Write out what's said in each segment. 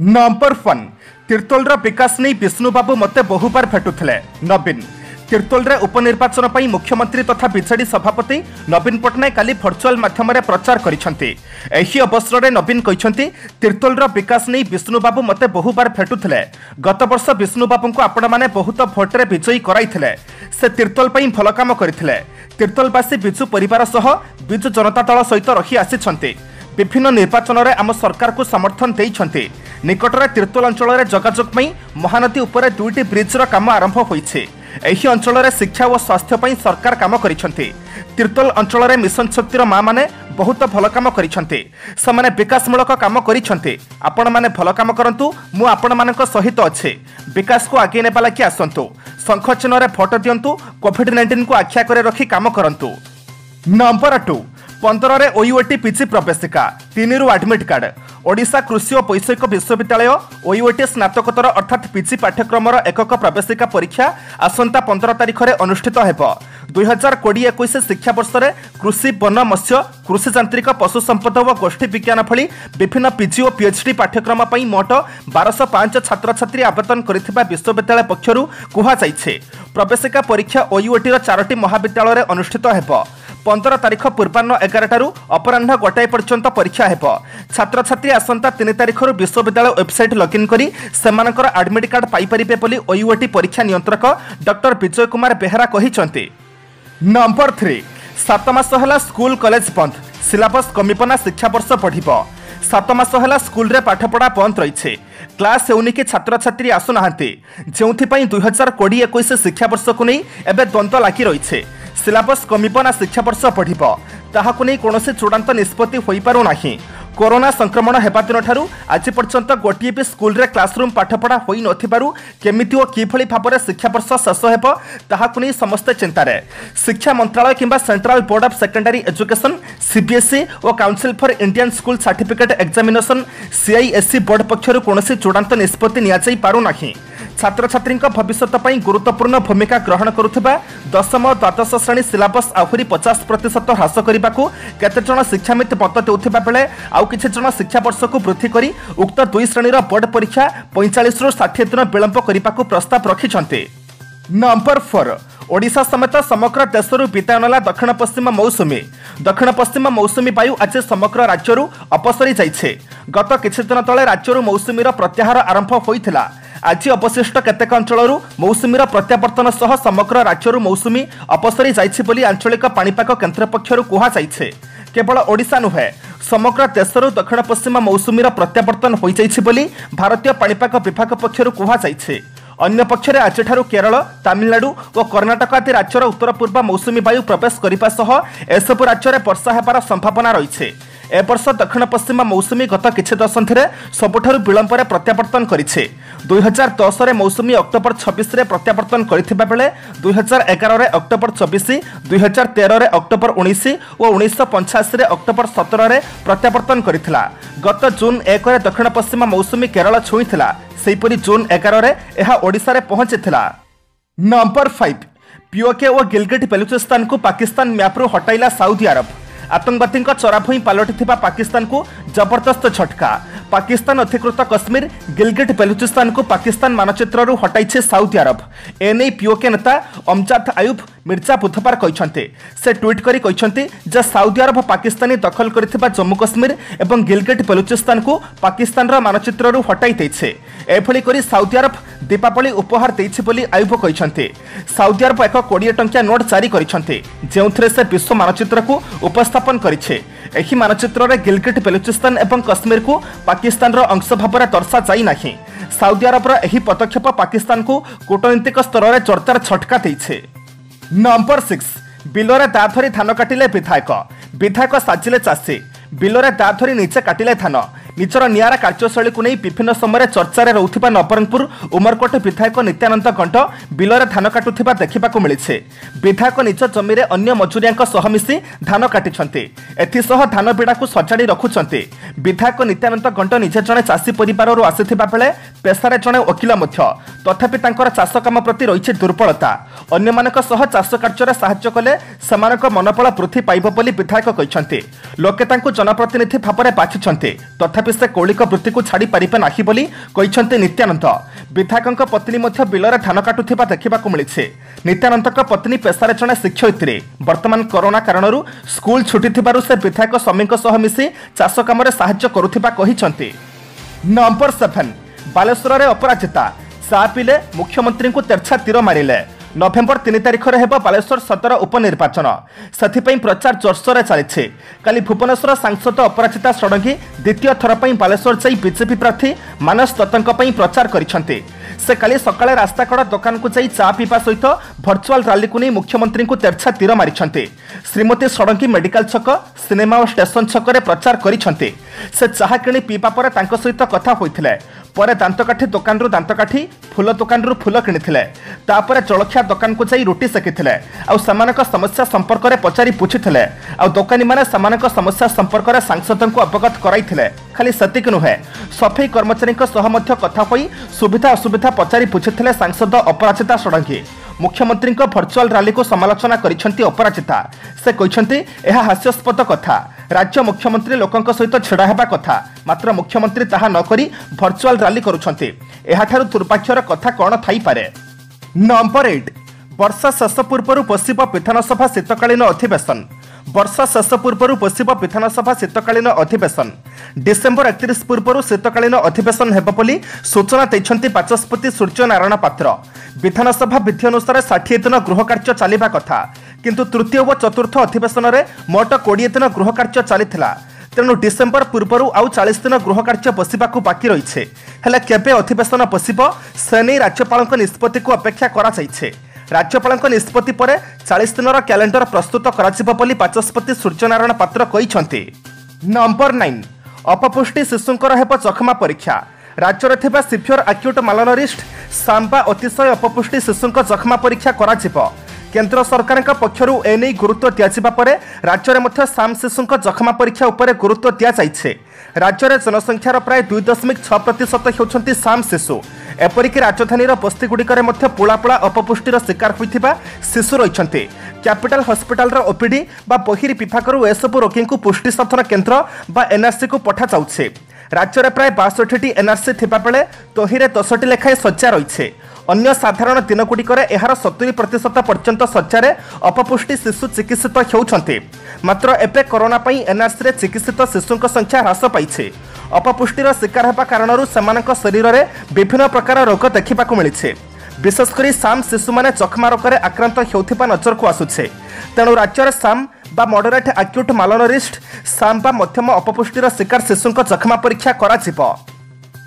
Number 1 Tirtol विकास नहीं विष्णु बाबू मते बहुबार भेटुथिले। नवीन तिर्तोल रे उपनिर्वाचन पर मुख्यमंत्री तथा बीजेडी सभापति नवीन पट्टनायक काली भर्चुआल माध्यम प्रचार करिसेंती। एही अवसर में नवीन कहिसेंती तिर्तोल विकास नहीं विष्णु बाबू मते बहुबार भेटुथिले। गत वर्ष विष्णु बाबू को आपण माने बहुत भोट रे विजयी कराइथिले। से तिर्तोल पई भल काम करथिले। तिर्तोलवासी बिजु परिवार सह बिजु जनता दल सहित रही आसीछंती। विभिन्न निर्वाचन में आम सरकार को समर्थन देइछंती। निकटरे तिर्तोल अंचल में जोगाजोग में महानदी उपरे दुईटी ब्रिजर काम आरंभ होइछे। एही अंचल में शिक्षा और स्वास्थ्य पर सरकार काम करिछंती। तिर्तोल अंचल में मिशन शक्तिर माँ माने बहुत भल काम करिछंती। समाने विकासमूलक काम करिछंती। आपण माने भल काम करंतु, मु आपण मानक सहित अछि। विकास को आगे नेबा लागि आसंतु। शंख चिन्ह रे भोट दियंतु। कोविड-19 को आख्या करे रखी काम करंतु। नंबर 2 15 रे ओयूएटी पीजी प्रवेशिका 3 रु एडमिट कार्ड। ओडिशा कृषि और वैषयिक विश्वविद्यालय ओयूएटी स्नातकोत्तर अर्थात पीजी पाठ्यक्रम एकक प्रवेशिका परीक्षा आसंता 15 तारिख में अनुष्ठित हेबो। 2020-21 शिक्षा वर्ष में कृषि वन मत्स्य कृषि यांत्रिक पशु संपद और गोष्ठी विज्ञान भली विभिन्न पीजी और पीएचडी पाठ्यक्रम पर मोट 1205 छात्र छात्री आवेदन करथिबा विश्वविद्यालय पक्षरु कुहा जाइछे। प्रवेशिका परीक्षा ओयूएटी 4टी महाविद्यालय में अनुष्ठित हेबो। 15 तारिख पूर्वाह्न 11 अपराह्न 1 पर्यंत परीक्षा हेबो। छात्र छात्री आसंता 3 तारिख विश्वविद्यालय वेबसाइट लॉगिन करी सेमानकर एडमिट कार्ड पाई परिबे बोली ओयूएटी परीक्षा नियंत्रक डॉक्टर विजय कुमार बेहरा कहिसंती। नंबर 3 7 मास हला स्कूल कॉलेज बंद। सिलेबस कमिपना शिक्षा वर्ष बढ़िबो। 7 मास हला स्कूल रे पाठपढ़ा बंद रही। क्लास हेउनी कि छात्र छात्री आसुनाहांती। जेउथिपई 2020-21 शिक्षा वर्ष को नहीं एबे द्वंद्व लागी रही। सिलेबस कमिपना शिक्षा वर्ष बढ़िबो ताहाकु नै कोनोसी चूड़ांत निष्पत्ति होई पारु नाही। कोरोना संक्रमण हेबा दिन ठारू आज पर्यंत गोटिए भी स्कूल रे क्लासरूम पाठपढ़ा होई नथिबारु केमिति ओ किभली भाबरे शिक्षा वर्ष शेष हेबो ताहाकु नै समस्त चिंतारे। शिक्षा मंत्रालय किंबा Central Board of Secondary Education CBSE और Council for Indian School Certificate Examination CISCE board पक्षरु कोनोसी चूड़ांत निष्पत्ति निया जाई पारु नाही। छात्र छात्री भविष्य पर गुरुत्वपूर्ण भूमिका ग्रहण करुवा 10th और 12th श्रेणी सिलेबस आहरी 50% ह्रास करने को केतेजन शिक्षामित मत देउथिबा बेले आउ किछि जन शिक्षा वर्ष को वृद्धि करी उक्त 2 श्रेणीर बोर्ड परीक्षा 45 रु 60 दिन विलंब करने को प्रस्ताव रखिछन्ते। नंबर 4 ओडिशा समेत समग्र देशरू विदाय नेला दक्षिण पश्चिम मौसुमी। दक्षिण पश्चिम मौसुमी वायु आज समग्र राज्यरू अपसरी जाइछे। गत किछि दिन तले राज्यरू मौसुमीर प्रत्याहार आरंभ होइथिला। आज अवशिष्ट केतेक अंचलरू मौसुमीर प्रत्यावर्तन सह समग्र राज्यरू मौसुमी अपसरी जाइछि बोली आंचलिक पाणीपाग केन्द्र पक्षरु कुहा जाइछे। केवल ओडिशा नुहे समग्र देशरू दक्षिण पश्चिम मौसुमीर प्रत्यावर्तन होई जाइछि बोली भारतीय पाणीपाग विभाग पक्षरु कुहा जाइछे। अन्य पक्षरे आज केरल तमिलनाडु और कर्णाटक आदि राज्यर उत्तर पूर्व मौसुमी वायु प्रवेश करने सह एसबु राज्य में वर्षा होबार संभावना रही। ए वर्ष दक्षिण पश्चिम मौसुमी गत किछि दशंधि सबुठारु विलंब प्रत्यावर्तन करिछे। 2010 रे मौसुमी अक्टोबर 26 रे प्रत्यावर्तन करथिबा बेले 2011 रे अक्टोबर 24, 2013 रे अक्टोबर 19 और 1985 रे अक्टोबर 17 रे प्रत्यावर्तन करिथिला। गत जून 1 रे दक्षिण पश्चिम मौसुमी केरल छुईथिला। सेहीपरि जून 11 रे एहा ओडिसा रे पहुंचिथिला। नंबर 5 पीओके और गिलगिट बेलुचिस्तान को पाकिस्तान मैप्रु हटाइला सऊदी अरब। आतंकवादी चराभूई पलटि पाकिस्तान को जबरदस्त झटका। पाकिस्तान अधिकृत कश्मीर गिलगिट बेलुचिस्तान को पाकिस्तान मानचित्रु हटाइछे सऊदी अरब। एने पीओके नेता अमजाद आयुब मिर्जा बुधवार कहते से ट्वीट करी कहते जे सऊदी अरब पाकिस्तानी दखल करथिबा जम्मू कश्मीर एवं गिलगिट बेलुचिस्तान को पाकिस्तान मानचित्रु हटाई देइछे। एभली करी सऊदी अरब दीपावली उपहार देइछे बोली आयुब कहते। सऊदी अरब एक 20 टंकिया नोट जारी करिसेंते जेउथरे से विश्व मानचित्र को उपस्थापन करिछे। एही मानचित्र रे गिलगिट बेलुचिस्तान एवं कश्मीर को पाकिस्तान रो अंश भाव में दर्शा जाई नाही। सऊदी अरब एही पदक्षेप पाकिस्तान को कूटनीतिक स्तर में चर्चार छटका देइछे। नंबर 6 बिलरे दा धरी धान काटिले विधायक। विधायक साजिले चाषी बिलरे दा धरी निजे काटिले धान। निजर नियारा कार्यशैली को नहीं विभिन्न समय चर्चा रोकथिबा नवरंगपुर उमरकोट विधायक नित्यानंद गंड बिलरे धान काटुथिबा देखिबाकू मिलिछे। विधायक निज जमी रे अन्य मजुरियांक सह मिसी धान काटिछन्ते। एथिसह धान बिड़ा को सजाड़ी रखुछन्ते। विधायक नित्यानंद गंड निजे जणे चाषी परिवारରୁ आसिथिबा बेले पेशारे जणे वकील मध्य तथापि तांकर चाष काम प्रति रहिছে दुर्बलता। अन्यमानक सह चाष कार्य साहाय्य कले सेमानक मनोबल वृद्धि पाइब बोली विधायक कहिसन्ते। लोके तांको जनप्रतिनिधि भाବରେ बाछिछन्ते तथापि तथापि से कौलिक वृत्ति को छाड़ी पारिबे नाही बोली कहिसंते नित्यानंद। विधायकଙ୍କ पत्नी मध्य बिलरे धान काटुथिबा देखिबाकू मिलिছে। नित्यानंदଙ୍କ पत्नी पेशारे जणे शिक्षयित्री। वर्तमान कोरोना कारणरू स्कूल छुटी थिबारु से विधायक स्वामीଙ୍କ सह मिसी चाष कामरे साहाय्य करुथिबा कहिसंते। नंबर 7 बालेश्वर रे अपराजिता चा पिले मुख्यमंत्री को तेरछा तीर मारिले। नवेम्बर 3 तारिख में हेब बालेश्वर सदर उपनिर्वाचन से प्रचार जोरसोर चली। काली भुवनेश्वर सांसद अपराजिता षडंगी द्वितीय थर पर बालेश्वर जाई बीजेपी प्रार्थी मानस दत्तों प्रचार करिसेंते। से काली सकाळे रास्ताकड़ दुकान को जाई चा पीवा सहित भर्चुआल रैली को नहीं मुख्यमंत्री को तेरछा तीर मारिसेंते। श्रीमती षडंगी मेडिकल छक सिनेमा और स्टेशन छक प्रचार करिसेंते। से चाह किणी पीवा पर तांको सहित कथा होइथिले। परे दांतकाठी दुकान रु दांतकाठी फूल दुकान रु फूल किनिथिले। तापर जलखिया दुकान को जाई रोटी सेकिथिले। आउ समानक समस्या संपर्क रे पचारि पुछिथिले। आउ दुकानी माने समानक समस्या संपर्क रे सांसदन को अवगत कराइथिले। खाली सतिक नुहे सफाई कर्मचारी सह मध्य कथा होई सुविधा असुविधा पचारि पुछिथिले सांसद अपराजिता षडंगी। मुख्यमंत्री भर्चुआल रैली को समालोचना करिसेंती अपराजिता। से कहिसेंती एहा हास्यास्पद कथा। राज्य मुख्यमंत्री लोकंक सहित छेड़ा हेबा कथा, मात्र मुख्यमंत्री ताहा न करी भर्चुआल रैली करुछंती। एहाठारु दुर्भाग्यर कथा कौन थाई पारे। नंबर 8 वर्षा शेष पूर्व बसिब विधानसभा शीतकालीन अधिवेशन। वर्षा शेष पूर्व बसिब विधानसभा शीतकालीन अधिवेशन। डिसेम्बर 31 पूर्व शीतकालीन अधिवेशन हेब बोली सूचना दैछंती बाचस्पति सूर्यनारायण पात्र। विधानसभा विधि अनुसार 60 दिन गृह कार्य चलिबा कथा, किंतु तृतीय व चतुर्थ अधिवेशन में मोट 20 दिन गृह कार्य चलीथिला। तेणु डिसेम्बर पूर्व आउ 40 दिन गृह कार्य बसिबाकू बाकी रही है। केबे अधिवेशन बसिब से नहीं राज्यपाल निष्पत्ति को अपेक्षा करा जाइछे। राज्यपाल निष्पत्ति पर 40 दिन कैलेंडर प्रस्तुत करा बोली बाचस्पति सूर्यनारायण पात्र कहिसंती। नंबर 9 अपपुष्टि शिशुंकर हेब चखमा परीक्षा। राज्य में थिबा सिवियर एक्यूट मालनरिस्ट सांबा अतिशय अपपुष्टि शिशुंक चखमा परीक्षा करा जिवो। केंद्र सरकार पक्षर एने गुरुत्व दिया पर राज्य में साम शिशुंक चखमा परीक्षा उपर गुरुत्व दि जाइए। राज्य में जनसंख्यार प्राय 2.6% होती साम शिशु। एपरिक राजधानी बस्तीगुड़िक पोलापोला अपपुष्टिर शिकार होता शिशु रही। कैपिटल हॉस्पिटल ओपीडी बा बहिरी विभाग एसबू रोगी को पुष्टि साधन केन्द्र बा एनआरसी को पठा जाउछे। राज्य में प्राय 62टी एनआरसी थिबा बेले तहिरे 10टी लेखाएं शଯ୍या रही। अन्य साधारण दिनगुड़िकर यार 70% पर्यंत शଯ୍यारे अपपुष्टि शिशु चिकित्सित होउछन्ते। मात्र एबे कोरोना पई एनआरसी रे चिकित्सित शिशुंक संख्या ह्रास पाइछे। अपपुष्टिर शिकार हेबा कारणरू सेमानक शरीर में विभिन्न प्रकार रोग देखिबाकू मिलिछे। विशेषकर साम शिशु माने चखमा रोग में आक्रांत होउथिबा नजर को आसुछे। तेणु राज्य में साम बा मॉडरेट एक्यूट मालनरिस्ट साम बा मध्यम अपपुष्टिर शिकार शिशुंक चखमा परीक्षा करा जिवो।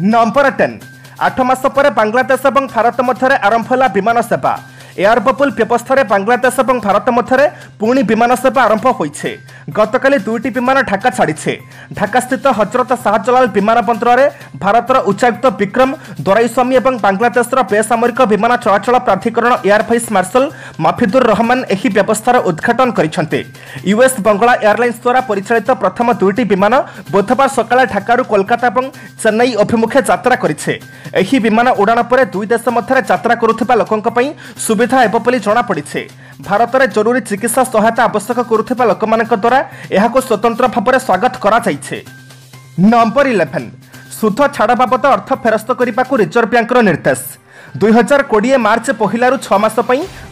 नंबर 10 8 मास पर बांग्लादेश और भारत मध्य आरंभ है विमान सेवा। एयर बबुल व्यवस्था बांग्लादेश और भारत मध्य पुणी विमान सेवा आरंभ होइछे। गतकाली 2टी विमान ढाका छाड़ी। ढाका स्थित हजरत शाहजलाल विमान बंदर में भारतर उच्चायुक्त विक्रम दोराईस्वामी और बांग्लादेश बेसामरिक विमान चलाचल प्राधिकरण एयर वाइस मार्शल माफिदुर रहमान एही व्यवस्थार उद्घाटन करिसेंते। यूएस बंगला एयरलाइंस द्वारा परिचालित प्रथम 2टी विमान बुधवार सकाळे ढाकारू कोलकाता और चेन्नई अभिमुखे यात्रा करिछे। एही विमान उड़ान पर दुई देश मध्य यात्रा करुथिबा लोकंक पई सुविधा हेब बोली जणा पड़िछे। भारत में जरूरी चिकित्सा सहायता आवश्यक करुथिबा लोकमानक द्वारा एहाको स्वतंत्र भाव में स्वागत करा जाइछे। नंबर 11 सुध छाड़ बाबद अर्थ फेरस्त करने को रिजर्व बैंक निर्देश। 2020 मार्च 1 6 मास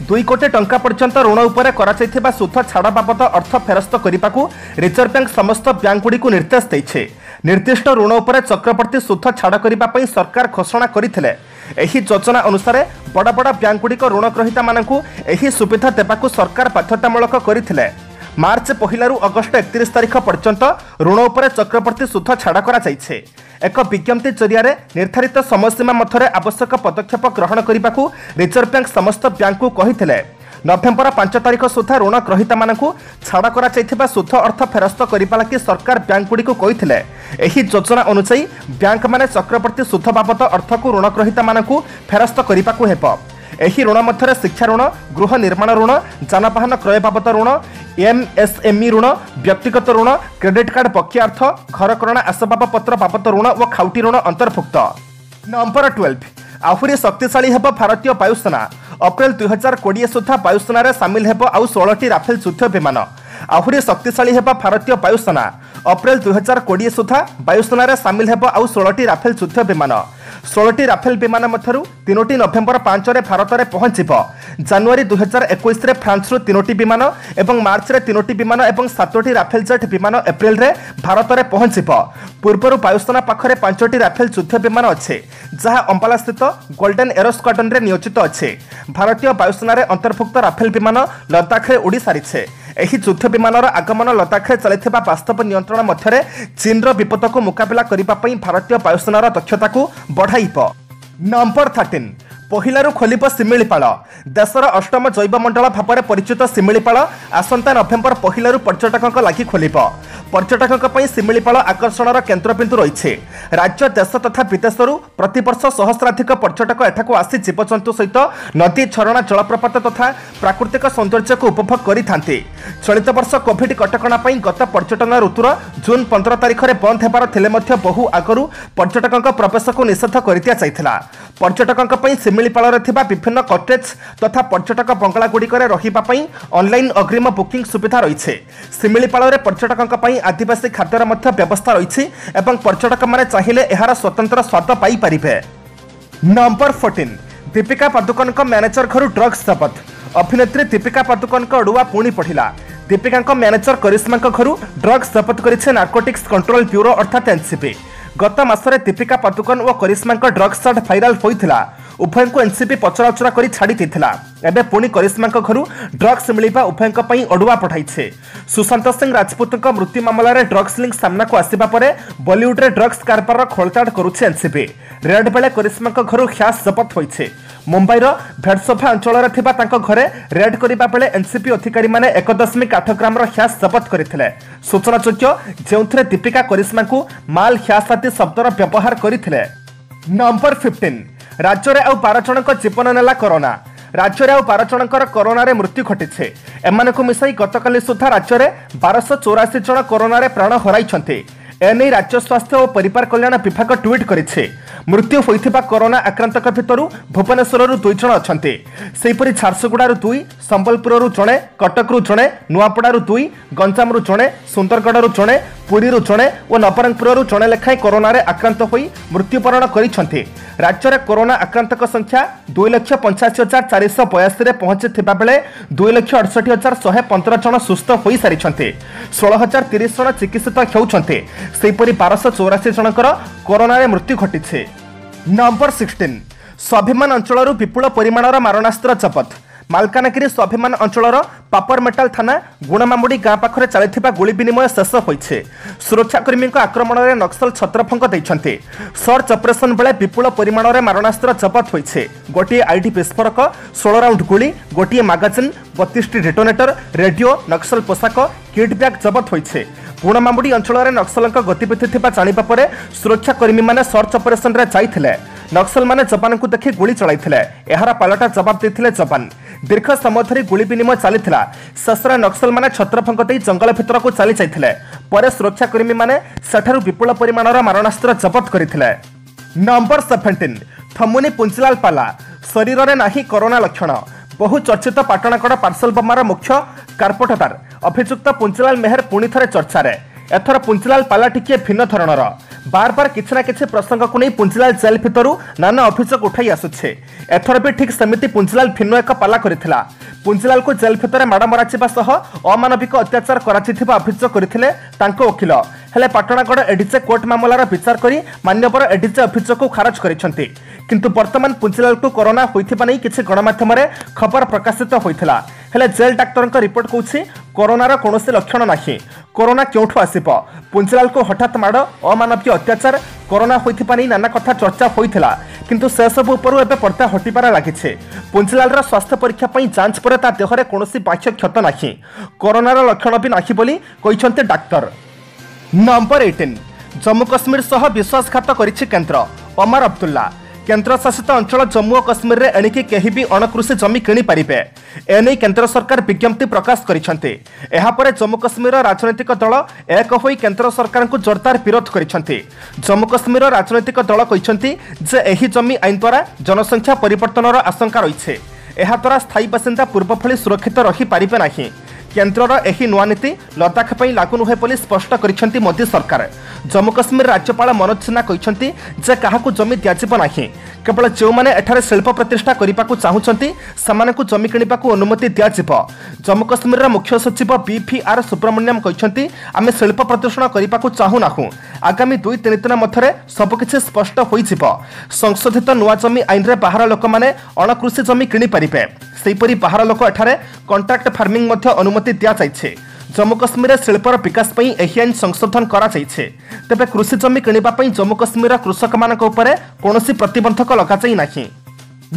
2 कोटी टंका पर्यंत ऋण उपर करा सुध छाड़ बाबद अर्थ फेरस्त करने को रिजर्व बैंक समस्त बैंक गुड़ी को निर्देश देइछे। निर्दिष्ट ऋण उपर चक्रवर्ती सुध छाड़ करने सरकार घोषणा करथिले। एही योजना अनुसार बड़ बड़ बैंक गुड़िक ऋण ग्रहीता मानकु एही सुविधा देबाकू सरकार बाध्यतामूलक करथिले। मार्च 1 रु अगस्त 31 तारिख पर्यंत ऋण उपर चक्रवर्ती सुध छाड़ करा जाइछे। एक विज्ञप्ति जरिया निर्धारित समयसीमा मध्य आवश्यक पदक्षेप ग्रहण करने को रिजर्व बैंक समस्त बैंक को कहिथिले। नवेम्बर 5 तारिख सुधा ऋण ग्रहीता मानकु छाड़ करा जाइथिबा सुध अर्थ फेरस्त करबा लागि सरकार बैंक गुडी को कहिथिले। एही योजना अनुसार बैंक माने चक्रवर्ती सुध बाबद अर्थ को ऋण ग्रहीता मानकु फेरस्त करबा को हेबो। एही ऋण मध्य शिक्षा ऋण, गृह निर्माण ऋण, जानवाहन क्रय बाबद ऋण, एमएसएमई ऋण, व्यक्तिगत ऋण, क्रेडिट कार्ड बकिया अर्थ, घरकरणा आसबाबपत्र बाबद ऋण और खाउटी ऋण अंतर्भुक्त। नंबर 12 आहुरी शक्तिशाली हेब भारतीय वायुसेना। अप्रैल 2020 सुधा वायुसेना सामिल हेब आउ 16टी राफेल युद्ध विमान। आहुरी शक्तिशाली हेब भारतीय वायुसेना। अप्रैल 2020 सुधा वायुसेना सामिल हेब आउ 16टी राफेल युद्ध विमान। 16टी राफेल विमान मध्यरु 3टी नवेम्बर 5 रे भारत में पहुंचब। जनवरी 2021 रे फ्रांस रु 3टी विमान एवं मार्च रे 3टी विमान एवं 7टी राफेल जेट विमान एप्रिल रे भारत में पहुंचब। पूर्वर वायुसेना पाखरे 5टी राफेल युद्ध विमान अच्छे जहां अंबाला स्थित गोल्डन एरो स्क्वाड्रन रे नियोजित अच्छे। भारतीय वायुसेना अंतर्भुक्त राफेल विमान लद्दाख रे उड़ी सारिछे। एही युद्ध विमानर आगमन लद्दाख रे चलिथिबा वास्तव नियंत्रण मध्यरे चीनर विपद को मुकाबला करिबा पई भारतीय वायुसेनार दक्षता को बढ़ाइब। नंबर 13 पहिलारू खोलिब शिमिलीपाल। देशर अष्टम जैवमंडल भाव में परिचित शिमिलीपाल आसंता नवेम्बर पहिलारू पर्यटकों लगी खोलिब। पर्यटकों शिमिलीपाल आकर्षणर केन्द्रबिंदु रही। राज्य देश तथा विदेशरू प्रतिवर्ष सहस्राधिक पर्यटक एठाकू आसी जीवजंतु सहित नदी झरणा जलप्रपात तथा प्राकृतिक सौंदर्य को उपभोग करिथांती। चलित वर्ष कोविड कटकणा गत पर्यटन ऋतुर जून 15 तारिख में बंद हेबार थिले मध्य बहु आगरू पर्यटकों प्रवेश को निषेध कर दिया जाइथिला। पर्यटकों शिमिलीपाल थिबा विभिन्न कटेज तथा पर्यटक बंगला गुड़िकर रहिबा पई ऑनलाइन अग्रिम बुकिंग सुविधा रही। शिमिलीपाल पर्यटकों आदिवासी खाद्यर मध्य व्यवस्था रही एवं पर्यटक माने चाहिए एहार स्वतंत्र स्वाद पाई परिबे। नंबर 14 दीपिका पादुकोण मैनेजर घर ड्रग्स जबत। अभिनेत्री दीपिका पादुकोण अड़ुआ पुणी पढ़िला। दीपिका मैनेजर करिश्मा घर ड्रग्स जबत करिछे नार्कोटिक्स कंट्रोल ब्यूरो अर्थात एनसीबी। गत मासरे दीपिका पादुकोण और करिश्मा ड्रग्स चार्ट भाइराल होइथिला। उभय को एनसीबी पचराउचरा कर छाड़ी देथिला। एबे पुणी करिश्मा घर ड्रग्स मिलिबा उभय अड़ुआ पठाइछे। सुशांत सिंह राजपूत मृत्यु मामला रे ड्रग्स लिंक सामना को आसिबा परे बॉलीवुड रे ड्रग्स कारबार खोलताड़ करुछे एनसीबी। रेड बेले करिश्मा घर ख्यास जबत होइछे। मुंबईर भेड़सोफा अंचल थिबा तांको घरे रेड करिबा बेले एनसीबी अधिकारी माने 1.8 ग्राम ख्यास जबत करथिले। सूचनायोग्य जेउथरे दीपिका करिश्मा को माल ख्यास आदि शब्दर व्यवहार करथिले। नंबर 15 राज्य में आउ 12 जनक जीवन नेला कोरोना। राज्य में आउ 12 जनकर कोरोना रे मृत्यु घटी। एमानकु मिसाई गतकाली सुधा राज्य में 1284 जन कोरोना रे प्राण हराइछन्ते। एने राज्य स्वास्थ्य और परिवार कल्याण विभाग ट्वीट करिछे। मृत्यु होइथिबा कोरोना आक्रांतक भितरु भुवनेश्वर 2 जन अछन्ते। सेहिपरि झारसुगुड़ा 2, संबलपुर जड़े, कटक जड़े, नुआपड़ा 2, गंजाम जड़े, सुंदरगढ़ जड़े, पुरी जड़े और नवरंगपुर जड़े लेखाएं कोरोना रे आक्रांत होई मृत्युवरण करिछन्ते। राज्य में कोरोना आक्रांतक संख्या 2,85,482 रे पहुंचीथिबा बेले 2,68,115 जन सुस्थ होई सारिछन्ते। 16,030 जन चिकित्सित हेउछन्ते। सेहिपरि 1284 जनकर कोरोना रे मृत्यु घटिछे। नंबर 16 स्वाभिमान अंचल विपुल परिमाणर मारणास्त्र जबत। मालकानगिरी स्वाभिमान अंचल पापर मेटाल थाना गुणमामुड़ी गाँ पाखरे चलिथिबा गुली विनिमय शेष होइछे। सुरक्षाकर्मी आक्रमण में नक्सल छत्रफंक देइछन्ते। सर्च ऑपरेशन बेले विपुल परिमाणर मारणास्त्र जबत होइछे। गोटे आईडी विस्फोरक, 16 राउंड गुली, गोटे मैगजीन, 32टी डेटोनेटर, रेडियो, नक्सल पोशाक, किट बैग जबत होइछे। गुणमामुड़ी अंचल में नक्सल गतिविधि थिबा जानिबा परे सुरक्षाकर्मी माने सर्च ऑपरेशन रे जाइथिले। नक्सल माने जवान को देखि गुली चलाइथिले। एहार पालटा जवाब देथिले जवान। दीर्घ समय धरी गुली विनिमय चलीथिला। शेषरे नक्सल माने छत्रफंक देई जंगल भितर को चली जाइथिले। परे सुरक्षाकर्मी माने सेठारु विपुल परिमाणर मारणास्त्र जबत करिथिले। नंबर 17 थमुनी पुंचलाल पाला। शरीर में नाही कोरोना लक्षण। बहु चर्चित पाटणागड़ पार्सल बोमार मुख्य कार्पटदार अभियुक्त पुंचलाल मेहर पुणी थे चर्चा रे। एथर पुंचलाल पाला टिके भिन्न धरणर। बार बार किछि ना किछि प्रसंग को नहीं पुंचलाल जेल भितरु नाना अभियोग उठाई आसुछे। एथर भी ठीक सेमिति पुंचलाल भिन्न एक पाला करिथिला। पुंचलाल को जेल भितर माड़ मराचिबा सह अमानविक अत्याचार कराचिथिबा अभियोग करथिले तांको वकील। हेले पाटणागड़ एडीजे कोर्ट मामलार विचार करी मान्यवर एडीजे अभियोग को खारज करिसंती। किंतु वर्तमान पुंचलाल को कोरोना होइथिबा नै किछि गणमाध्यम रे खबर प्रकाशित होइथिला। हेले जेल डाक्टर रिपोर्ट कहूछि कोरोनार कौनसी लक्षण नाही। Corona क्योंठु Asib? पुंचलाल को हठात माड़, अमानवीय अत्याचार, कोरोना होइथिबा नै नाना कथा चर्चा होइथिला। किंतु से सब उपरु एबे पर्दा हटिबार लागिछे। पुंचलाल स्वास्थ्य परीक्षा पई जांच परे ता देहरे कौनसी बाह्य क्षत नाही। कोरोनार लक्षण भी नाही बोली कहिसंते डाक्टर। नंबर 18 जम्मू कश्मीर सह विश्वासघात करिछि केंद्र। ओमर अब्दुल्ला। केंद्र शासित अंचल जम्मू और कश्मीर रे एणिकी केही भी अणकृषि जमी किणी पारिबे एने केंद्र सरकार विज्ञप्ति प्रकाश करिसंते। एहा परे जम्मू कश्मीर राजनैतिक दल एक होई केंद्र सरकार को जोरदार विरोध करिसंते। जम्मू कश्मीर राजनैतिक दल कहिसंती जे एही जमी आईन द्वारा जनसंख्या परिवर्तनर आशंका रहिछे। एहा द्वारा स्थायी बासिंदा पूर्व भली सुरक्षित रही पारिबे नाही। केन्द्रर एही नुआ नीति लद्दाख पर लागू नुहे बोली स्पष्ट करिसेंती मोदी सरकार। जम्मू कश्मीर राज्यपाल मनोज सिन्हा कहिसेंती जे काहाकू जमी दियाजिबो नाही, केवल जो माने एठारे शिल्प प्रतिष्ठा करिबाकू चाहुचंती समानकू जमी किनिबाकू अनुमति दियाजिबो। जम्मू कश्मीर मुख्य सचिव BVR सुब्रमण्यम कहिसेंती आमे शिल्प प्रतिष्ठान करिबाकू चाहू नाहू, आगामी 2-3 दिन मध्यरे सबकिछि स्पष्ट होइजिबो। संशोधित नुआ जमी आईन रे बाहर लोक माने अणकृषि जमी किनि परिबे, सेहीपरि बाहर लोक एठारे कॉन्ट्रैक्ट फार्मिंग मध्य अनुमति दिया जाइछे। जम्मू कश्मीर शिल्पर विकास पई एही आईन संशोधन करा जाइछे। तेबे कृषि जमी किनिबा पई जम्मू कश्मीर कृषक मानक उपरे कोनोसी प्रतिबंधक लगा जाई नाही।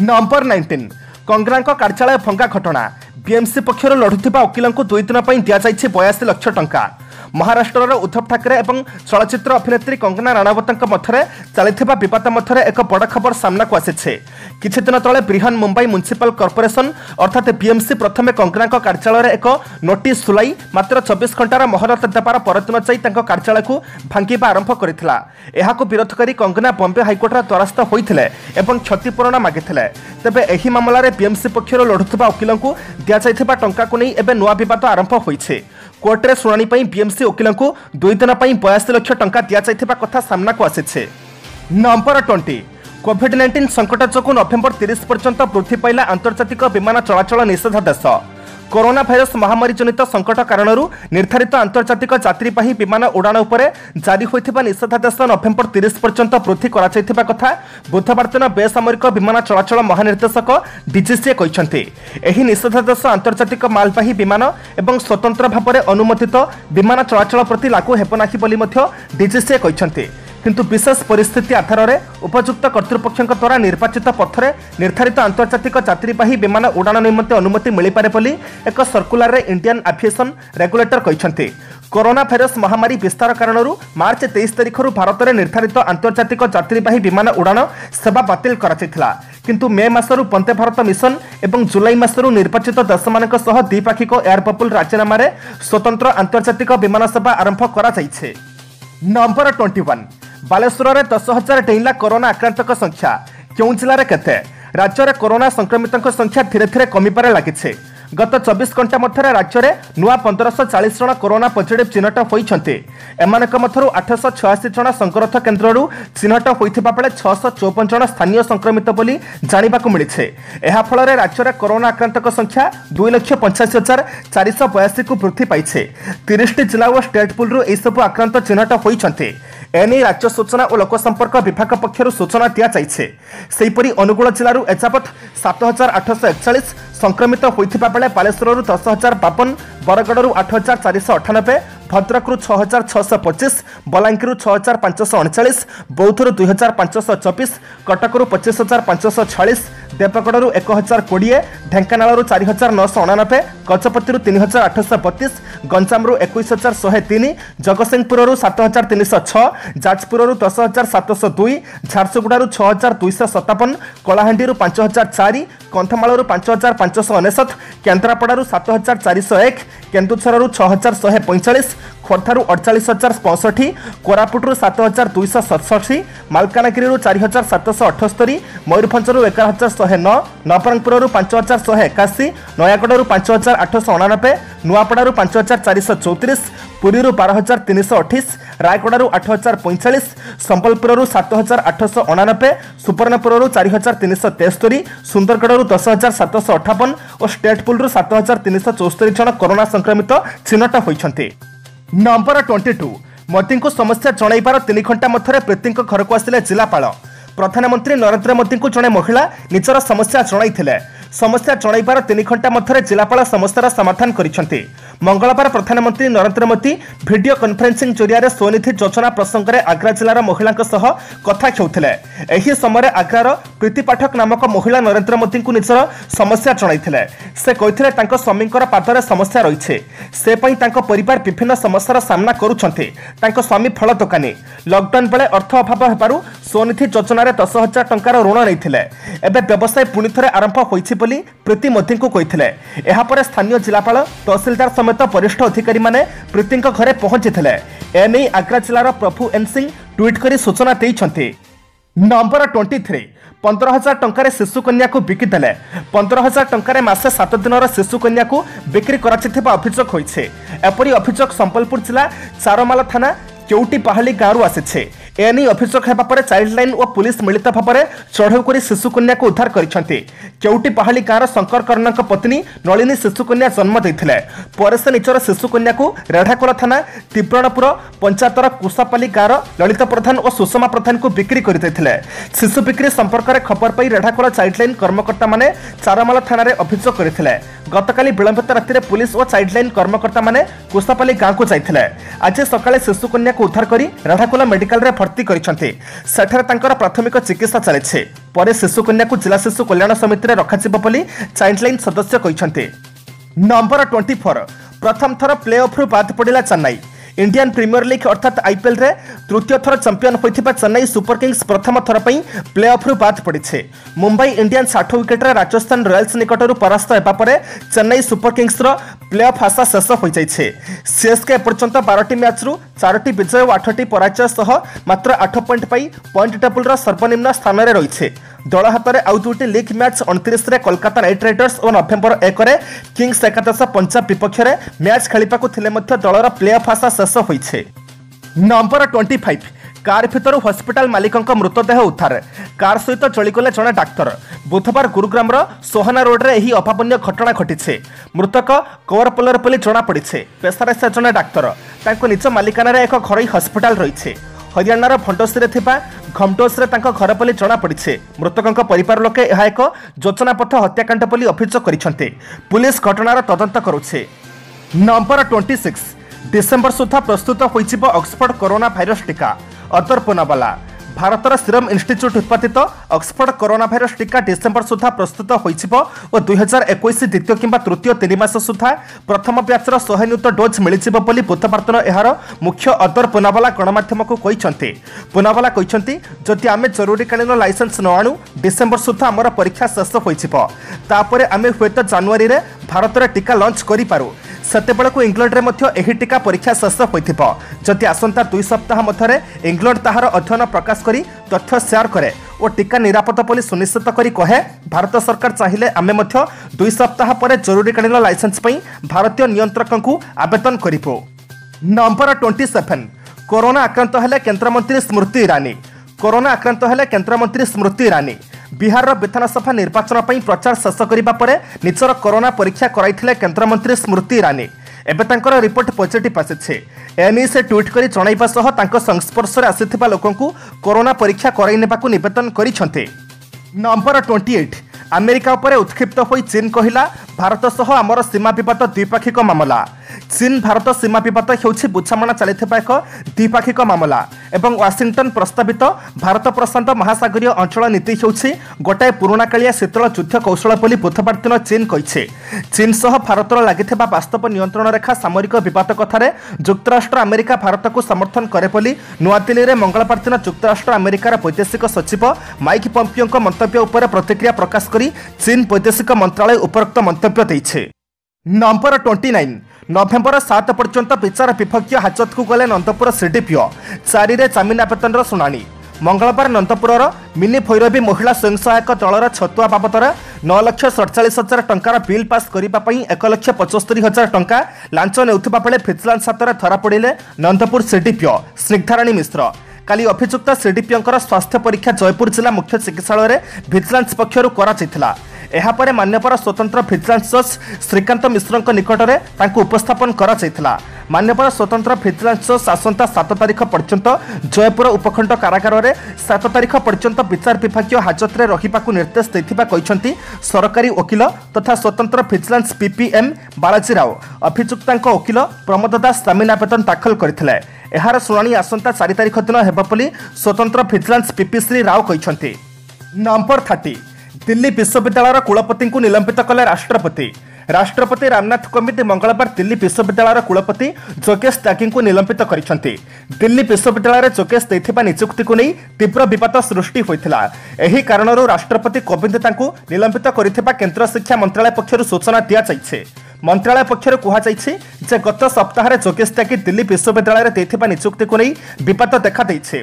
नंबर 19 कंगरांक कार्यालय भंगा घटना। बीएमसी पक्षर लढुथिबा वकिलंकु 2 दिन पई दिया जाइछे 82 लाख टंका। महाराष्ट्र उद्धव ठाकरे एवं चलचित्र अभिनेत्री कंगना राणावत मध्य चलता बद मध्य एक बड़ खबर सामना को आसी। किछि दिन तले ब्रिहन मुंबई म्युनिसिपल कॉर्पोरेशन अर्थात बीएमसी प्रथमे कंगना कार्यालय एक नोटिस सुलाई मात्र 24 घंटार मोहलत देवार परदिन जाई कार्यालय को भांगिबा आरंभ करथिला। एहाको विरोध करी कंगना बॉम्बे हाईकोर्टर द्वारस्थ होइथिले एवं क्षतिपूरण मागिथिले। तेबे एही मामलारे बीएमसी पक्षर लढुथिबा वकिलंकु दिया जाइथिबा टंका को नै एबे नुआ विवाद आरंभ होइछे। कोर्टे शुणाणी पर बीएमसी वकिलंकु 2 दिन पर 82 लाख टंका दिया जाइथिबा कथा सामना को आसी। नंबर 20 कोविड-19 संकट जो नवेम्बर 30 पर्यंत वृद्धि पाइला अंतर्जातिक विमान चलाचल निषेधादेश। कोरोना भाइरस महामारी जनित संकट कारण निर्धारित अंतर्जातिक यात्रीवाही विमान उड़ाण उपरे जारी होइथिबा निषेधादेश नवेम्बर 30 पर्यंत वृद्धि करा जाइथिबा कथा बुधवार दिन बेसामरिक विमान चलाचल महानिर्देशक डीजीसीए कहिसेंती। एही निषेधादेश अंतर्जातिक मालवाही विमान एवं स्वतंत्र भाव में अनुमोदित विमान चलाचल प्रति लागू हेब नाही बोली मध्य डीजीसीए कहिसेंती। किंतु विशेष परिस्थिति आधार में उपयुक्त कर्तृपक्ष द्वारा निर्वाचित पथरे निर्धारित अंतर्जातिक यात्रीवाही विमान उड़ाण निमंते अनुमति मिल पारे बोली एक सर्कुलर रे इंडियन एविएशन रेगुलेटर कहिसेंती। कोरोना भाइरस महामारी विस्तार कारण मार्च 23 तारिख भारत में निर्धारित अंतर्जातिक यात्रीवाही विमान उड़ाण सेवा बातिल करा किंतु मे मासरू वंदे भारत मिशन एवं जुलाई मासरू निर्वाचित देशमानक सह द्विपाक्षिक एयर बबल राजीनामा रे स्वतंत्र अंतर्जातिक विमान सेवा आरंभ करा जाइछे। नंबर 21 बालेश्वर में 10,000 डेइला कोरोना आक्रांतक संख्या। क्यों जिले केते राज्य में कोरोना संक्रमितों संख्या धीरे धीरे कमिबारे लागिछे। गत 24 घंटा मध्य राज्य में नुआ 1540 जन कोरोना पॉजिटिव चिन्हट होइछन्ते। एमानक मध्यरु 886 जन संगरोध केन्द्ररू चिन्हट होइथिबा बेले 654 जन स्थानीय संक्रमित बोली जानिबाकु मिलिछे। एहा फଳରେ राज्य में कोरोना आक्रांतक संख्या 2,85,482 को वृद्धि पाइछे। 30 जिला और स्टेट पुलरू एई सब आक्रांत चिन्हट होइछन्ते। एने राज्य सूचना और लोक संपर्क विभाग पक्षर सूचना दिया जाइछे। सेहीपरि अनुगुल जिलूर एजाबत 7,841 संक्रमित होइथिबा बेले बालेश्वररू 10,052, बरगड़रू 8,498, भद्रकरू 6,625, बलांगीररू 6,539, बौद्धरू 2,524, कटकरू 25,546, देवगड़रू 1,020, ढेंकानालरू 4,999, गजपतिरू 3,832, गंजामरू 21,103, जगतसिंहपुररू 7,306, जाजपुररू 10,702, झारसुगुड़ारू 6,257, कलाहांडीरू 5,004, कंधमालरू 5,599, केन्द्रापड़ारू 7,401, केन्दुझररू 6,145, खोर्धारू 48,065, कोरापुटरू 7,267, मालकानगिरी 4,778, मयूरभंजरू 11,109, नवरंगपुररू 5,181, नयागड़ू 5,889, नुआपड़ारू 5,434, पुरीरू 12,328, रायगड़ारू 8,045, संबलपुररू 7,889, सुवर्णपुररू 4,373, सुंदरगढ़रू 10,758 और स्टेट पुलरू 7,374 जन कोरोना संक्रमित चिन्हट होइछन्ते। नंबर 22 मोदी को समस्या जणाइबार 3 घंटा मध्य प्रीति घर को आसिले जिलापाल। प्रधानमंत्री नरेंद्र मोदी को जड़े महिला निजर समस्या जणाइथिले। समस्या जणाइबार 3 घंटा मध्य जिलापाल समस्यार समाधान करिसेंते। मंगलवार प्रधानमंत्री नरेंद्र मोदी वीडियो कॉन्फ्रेंसिंग जरिया स्वनिधि योजना प्रसंग में आग्रा जिलार महिला कथा हेउथिले। एही समय आग्रार प्रीति पाठक नामक महिला नरेंद्र मोदी को निजर समस्या जणाइथिले। से कहिथिले तांको स्वामींकर पादरे समस्या रहिछे। से पई तांको परिवार विभिन्न समस्यार सामना करूछन्ते। तांको स्वामी फल दोकानी लॉकडाउन बेले अर्थ अभाव हेबारु स्वनिधि योजना रे 10,000 टंकार ऋण नैथिले। एबे व्यवसाय पुनि थरे आरंभ होइछि बोली प्रीति मोदी को कहिथिले। एहा परे स्थानीय जिलापाल तहसीलदार समेत वरिष्ठ अधिकारी माने प्रीति घरे पहुंचीथिले। एने आग्रा जिलार प्रभु एन सिंह ट्वीट करी सूचना देइछन्ते। नंबर 23 15,000 टंकार शिशु कन्या को बिकिदेले 15,000 टंकार मासे 7 दिन शिशु कन्या को बिक्री कराचिथिबा अभियोग होइछे। एपरि अभियोग संबलपुर जिला चारमाला थाना केउटी पहाड़ी गाँव आसी एने अभियोग होगा पर चाइल्ड लाइन और पुलिस मिलित भाव में चढ़ऊ कर शिशु कन्या को उद्धार करछन्ति। केउटी पहाड़ी गाँव शंकर कर्णा पत्नी नलिनी शिशु कन्या जन्म देते पर से निजर शिशु कन्या को रेढ़ाखोल थाना तीव्रणपुर पंचायतर कुसापाली गाँव ललित प्रधान और सुषमा प्रधान को बिक्री करते। शिशु बिक्री संपर्क में खबर पाई रेढ़ाखोल चाइल्ड लाइन कर्मकर्ता माने चारमाला थाना अभियोग करते। गतकाली विलंबित राति पुलिस और चाइल्ड लाइन कर्मकर्ता माने कुसापाली गाँव को जाइथिले। आज सकाळे शिशु कन्या को उद्धार करी रेढ़ाखोल मेडिकल रे भर्ती करिसंते। सेठारे तांकर प्राथमिक चिकित्सा चलिछे। परे शिशु कन्या को जिला शिशु कल्याण समिति रे रखाजिबो बोली चाइल्ड लाइन सदस्य कहिसंते। नंबर 24 प्रथम थर प्ले ऑफ रु बाद पड़िला चेन्नई। इंडियन प्रीमियर लीग अर्थात आईपीएल रे तृतीय थर चैंपियन होइथिबा चेन्नई सुपर किंग्स प्रथम थर पई प्ले ऑफ रु बाद पड़िछे। मुंबई इंडियंस 8 विकेट रे राजस्थान रॉयल्स निकटरू परास्त हेबा परे चेन्नई सुपर किंग्स रो प्ले ऑफ आशा शेष हो जाइछे। सीएसके पर्यंत 12टी मैच रु 4टी विजय और 8टी पराजय सह मात्र 8 पॉइंट पाई पॉइंट टेबल रो सर्वनिम्न स्थान रे रहिछे। दल हाथ में आउ 2टी लीग मैच 29 रे कोलकाता नाइट राइडर्स और नवेम्बर 1 रे किंग्स एकादश पंजाब विपक्ष में मैच खेलिबाकु थिले मध्य दलर प्ले ऑफ आशा शेष होइछे। नंबर 25 कार भितर हॉस्पिटल मालिकंक मृतदेह उद्धार। कार सहित चलीगले जड़े डाक्तर। बुधवार गुरुग्राम सोहाना रोड रे एही अभावनीय घटना घटी। मृतक कवरपल्लर बोली जमापड़ी। पेशारे से जड़े डाक्तर। तांको निज मालिकाना रे एक घर हॉस्पिटल रही। हरियाणार भंडोसी घमटोस घर बोली जमापड़ी। मृतकों परिवार लोके यह एक योजनाबद्ध हत्याकांड बोली अभियोग करिसेंते। पुलिस घटनार तदंत करुछे। नंबर 26 डिसेम्बर सुधा प्रस्तुत होइछिबो ऑक्सफोर्ड कोरोना भाइरस टीका। अदर पुनावाला भारतर सीरम इंस्टीट्यूट उत्पादित ऑक्सफोर्ड कोरोना भाइरस टीका डिसेम्बर सुधा प्रस्तुत होइछिबो और 2021 द्वितीय किंबा तृतीय 3 मास सुधा प्रथम ब्याचर 100 यूनिट डोज मिलिजिबो बोली बुधवार दिन एहार मुख्य अदर पुनावाला गणमाध्यम को कहिसंते। पुनावाला कहिसंती जदि आमे जरूरीकालीन लाइसेंस न आणु डिसेम्बर सुधा हमर परीक्षा शेष होइछिबो। तापरे आमे हुएत जनवरी रे भारत रे टीका लॉन्च करि पारू। सेतेबेलकु इंग्लैंड रे मध्य एही टीका परीक्षा शेष होइथिबो। जदि आसंता 2 सप्ताह मध्यरे इंग्लैंड ताहार अध्ययन प्रकाश करी तथ्य शेयर करे और टीका निरापद बोली सुनिश्चित करी कहे भारत सरकार चाहिए आमे मध्य 2 सप्ताह पर जरूरीकालीन लाइसेंस पई भारतीय नियंत्रकों को आवेदन करिबो। नंबर 27 कोरोना आक्रांत हेले केंद्रमंत्री स्मृति ईरानी। कोरोना आक्रांत हेले केंद्रमंत्री स्मृति ईरानी। बिहार विधानसभा निर्वाचन पर प्रचार शेष करने पर निजर कोरोना परीक्षा कराइथिले केंद्रमंत्री स्मृति ईरानी। एबे तांकर रिपोर्ट पॉजिटिव आसिछे। एनी से ट्वीट करी जणाइबा सह तांको संस्पर्श रे आसिथिबा लोकंकु कोरोना परीक्षा कराइ नेबाकु निवेदन करिसंते। नंबर 28 अमेरिका उपरे उत्क्षिप्त होई चीन कहिला भारत सह आमर सीमा विवाद द्विपाक्षिक मामला। चीन भारत सीमा विवाद हेउछि बुझामणा चलिथिबा एक द्विपाक्षिक मामला एवं वाशिंगटन प्रस्तावित भारत प्रशांत महासागरीय अंचल नीति हेउछि गोटाए पुराणाकालिया शीतल युद्ध कौशल बोली बुधवार दिन चीन कहिछे। चीन सह भारतर लागिथिबा वास्तव नियंत्रण रेखा सामरिक विवाद कथारे जुक्तराष्ट्र अमेरिका भारत को समर्थन करे बोली नुआदिल्ली रे मंगलवार दिन जुक्तराष्ट्र अमेरिकार वैदेशिक सचिव माइक पॉम्पियोंक मंतव्य उपर प्रतिक्रिया प्रकाश करी चीन वैदेशिक मंत्रालय उपरोक्त मंतव्य दैछे। नंबर 29 नवेम्बर 7 पर्यंत विचार विभज्ञ हाजत को गले नंदपुर सीडीपीओ 4 रे जामिन आवेदन शुणाणी। मंगलवार नंदपुर मिनी भैरवी महिला स्वयं सहायक दलर छतुआ बाबदर 9,47,000 टंकार बिल पास करने 1,75,000 टंका लांच नेउथिबा बेले भिजिलांस हाथ धरा पड़े नंदपुर सीडीपीओ स्निग्धाराणी मिश्र। काली अभियुक्त सीडीपीओं स्वास्थ्य परीक्षा जयपुर जिला मुख्य चिकित्सालय भिजिलांस पक्षर करा। एहापर मान्यवर स्वतंत्र भिजिलांस जज श्रीकांत मिश्र निकट में उपस्थापन करा। मान्यवर स्वतंत्र भिजिलांस जज आसंता 7 तारिख पर्यंत जयपुर उपखंड कारागार में 7 तारिख पर्यंत विचार विभाग हाजत में रहिबाकु निर्देश देथिबा कहिसंती सरकारी वकील तथा स्वतंत्र भिजिलांस पीपीएम बालाजी राव। अभियुक्तांक वकील प्रमोद दास जामिन आवेदन दाखल करथिले। एहार शुणाणी आसंता 4 तारिख दिन हेबा बोली स्वतंत्र भिजिलांस पीपी श्री राव कहिसंती। नंबर 30 दिल्ली विश्वविद्यालय कुलपति को निलंबित कले राष्ट्रपति। राष्ट्रपति रामनाथ कोविंद मंगलवार दिल्ली विश्वविद्यालय कुलपति जोगेश त्यागी को निलंबित करिसेंती। दिल्ली विश्वविद्यालय जोगेश देथिबा नियुक्ति को नहीं तीव्र विवाद सृष्टि होइथिला। एही कारणरू राष्ट्रपति कोविंद तांको निलंबित करिथिबा केंद्र शिक्षा मंत्रालय पक्षरु सूचना दिया जाइछे। मंत्रालय पक्षर कहुଯାଇଛି जे गत सप्ताह जोगेश त्यागी दिल्ली विश्वविद्यालय देथिबा नियुक्ति को नहीं विवाद देखा दैछे।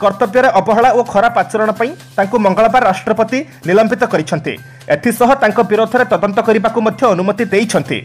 कर्तव्य अवहेला और खराब आचरण पर तांको मंगलवार राष्ट्रपति निलंबित କରିଛନ୍ତି। एथिसह तांको विरोध में तदंत करने को अनुमति देइଛନ୍ତି।